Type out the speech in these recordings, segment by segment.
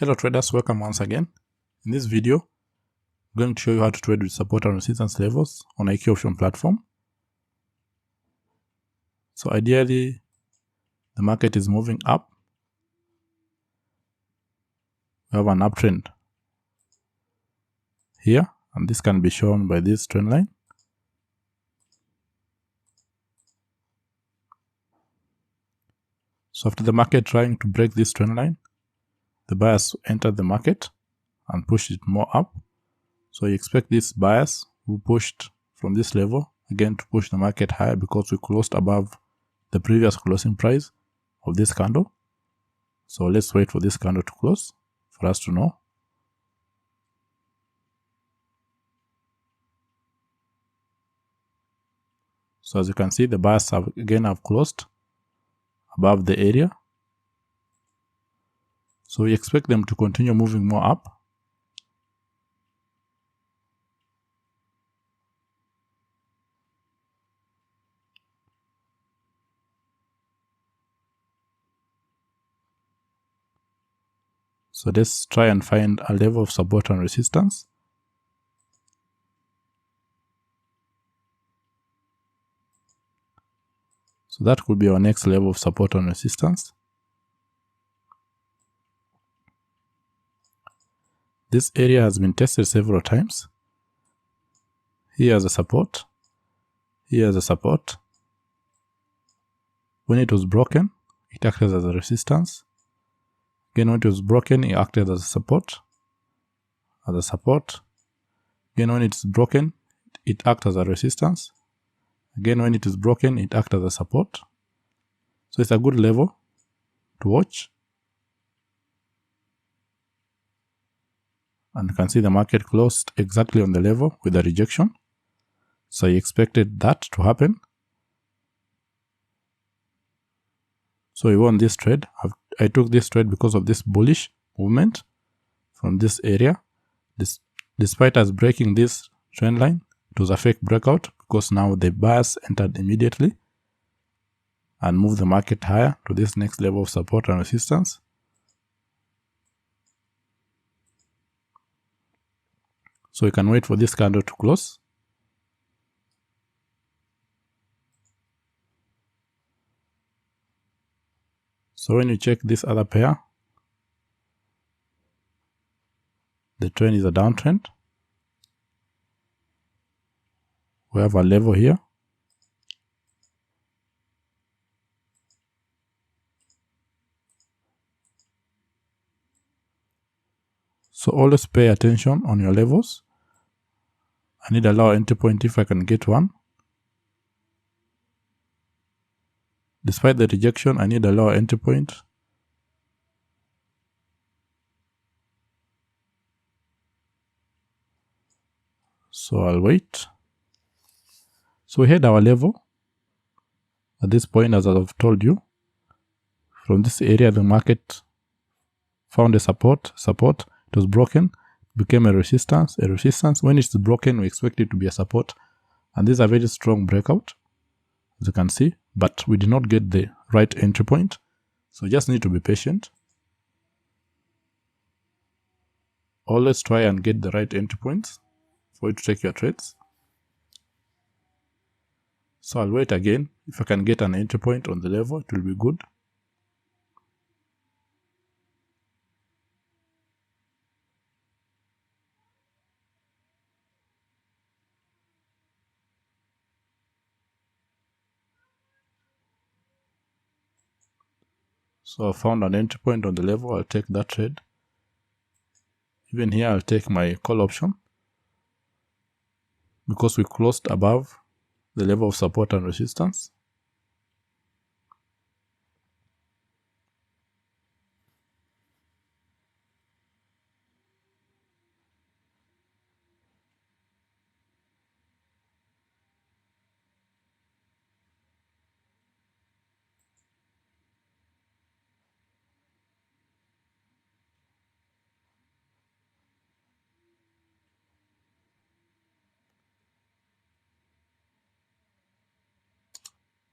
Hello traders, welcome once again. In this video, I'm going to show you how to trade with support and resistance levels on IQ option platform. So ideally, the market is moving up. We have an uptrend here, and this can be shown by this trend line. So after the market trying to break this trend line, the buyers entered the market and pushed it more up. So you expect these buyers who pushed from this level again to push the market higher because we closed above the previous closing price of this candle. So let's wait for this candle to close for us to know. So as you can see, the buyers have closed above the area. So we expect them to continue moving more up. So let's try and find a level of support and resistance. So that could be our next level of support and resistance. This area has been tested several times. Here is a support. Here is a support. When it was broken, it acted as a resistance. Again, when it was broken, it acted as a support. Again, when it is broken, it acts as a resistance. Again, when it is broken, it acts as a support. So it's a good level to watch. And you can see the market closed exactly on the level with a rejection. So I expected that to happen. So we won this trade. I took this trade because of this bullish movement from this area. Despite us breaking this trend line, it was a fake breakout because now the buyers entered immediately and moved the market higher to this next level of support and resistance. So you can wait for this candle to close. So when you check this other pair, the trend is a downtrend. We have a level here. So always pay attention on your levels. I need a lower entry point if I can get one. Despite the rejection, I need a lower entry point. So I'll wait. So we had our level at this point, as I've told you. From this area, the market found a support. It was broken, became a resistance. When it's broken, we expect it to be a support. And this is a very strong breakout, as you can see. But we did not get the right entry point. So you just need to be patient. Always try and get the right entry points for you to take your trades. So I'll wait again. If I can get an entry point on the level, it will be good. So I found an entry point on the level. I'll take that trade. Even here, I'll take my call option because we closed above the level of support and resistance.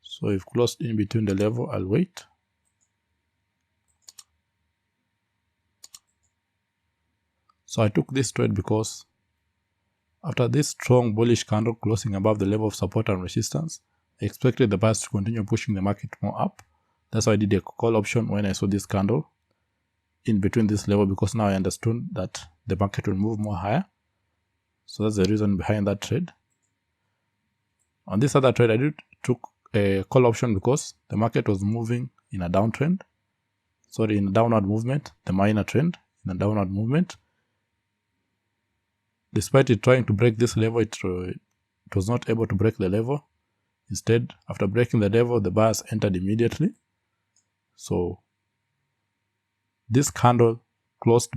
So if closed in between the level, I'll wait. So I took this trade because after this strong bullish candle closing above the level of support and resistance, I expected the buyers to continue pushing the market more up. That's why I did a call option when I saw this candle in between this level, because now I understood that the market will move more higher. So that's the reason behind that trade. On this other trade, I took a call option because the market was moving in a downtrend. Sorry, in a downward movement, the minor trend in a downward movement. Despite it trying to break this level, it was not able to break the level. Instead, after breaking the level, the buyers entered immediately. So this candle closed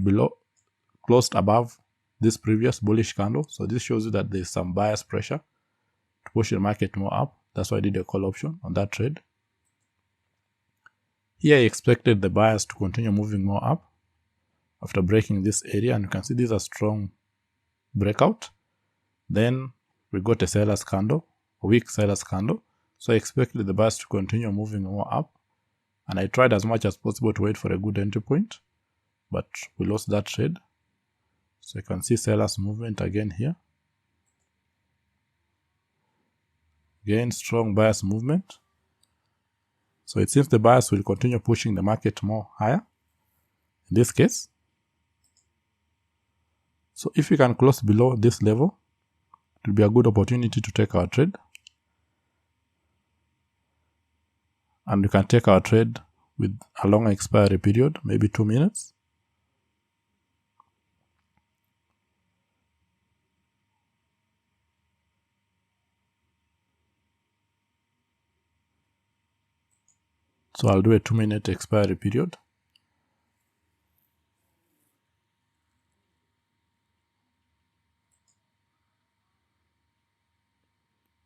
above this previous bullish candle. So this shows you that there's some buyers pressure to push the market more up. That's why I did a call option on that trade. Here I expected the buyers to continue moving more up after breaking this area, and you can see this is a strong breakout. Then we got a seller's candle, a weak seller's candle. So I expected the buyers to continue moving more up, and I tried as much as possible to wait for a good entry point, but we lost that trade. So you can see seller's movement again here. Again, strong buyers movement. So it seems the buyers will continue pushing the market more higher in this case. So if we can close below this level, it will be a good opportunity to take our trade. And we can take our trade with a long expiry period, maybe 2 minutes. So I'll do a 2-minute expiry period.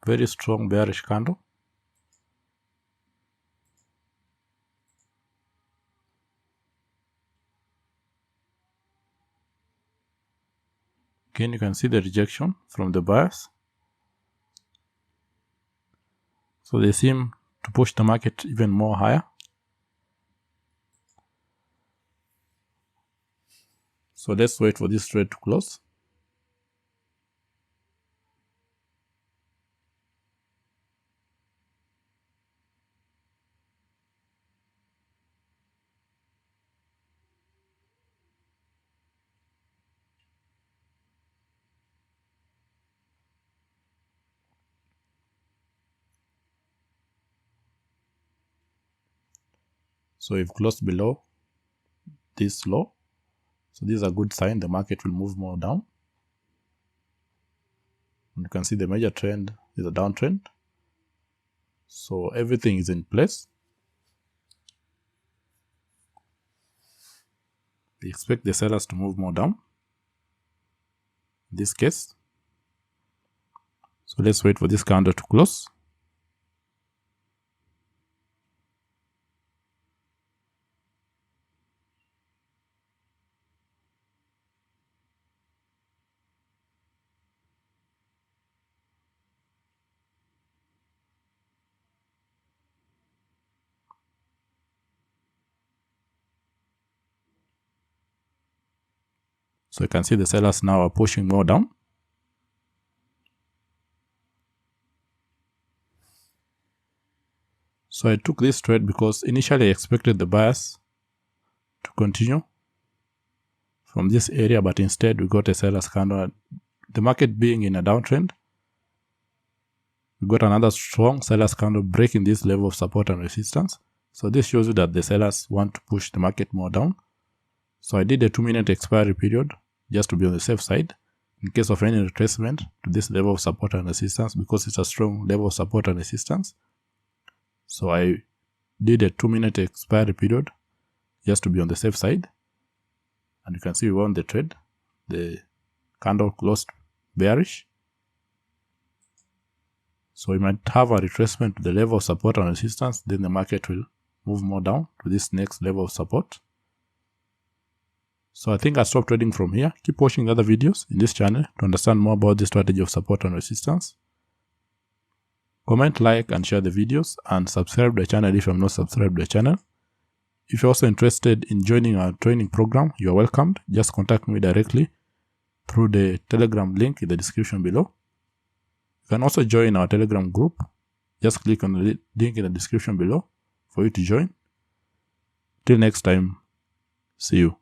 Very strong bearish candle. Again, you can see the rejection from the buyers. So they seem to push the market even more higher. So let's wait for this trade to close. So we've closed below this low. So this is a good sign the market will move more down. And you can see the major trend is a downtrend. So everything is in place. We expect the sellers to move more down in this case. So let's wait for this candle to close. So you can see the sellers now are pushing more down. So I took this trade because initially I expected the buyers to continue from this area, but instead we got a seller's candle. The market being in a downtrend, we got another strong seller's candle breaking this level of support and resistance. So this shows you that the sellers want to push the market more down. So I did a 2-minute expiry period just to be on the safe side in case of any retracement to this level of support and resistance, because it's a strong level of support and resistance. So I did a 2-minute expiry period just to be on the safe side. And you can see we won the trade. The candle closed bearish. So we might have a retracement to the level of support and resistance. Then the market will move more down to this next level of support. So I think I'll stop trading from here. Keep watching the other videos in this channel to understand more about the strategy of support and resistance. Comment, like, and share the videos, and subscribe to the channel if you have not subscribed to the channel. If you're also interested in joining our training program, you are welcomed. Just contact me directly through the Telegram link in the description below. You can also join our Telegram group. Just click on the link in the description below for you to join. Till next time, see you.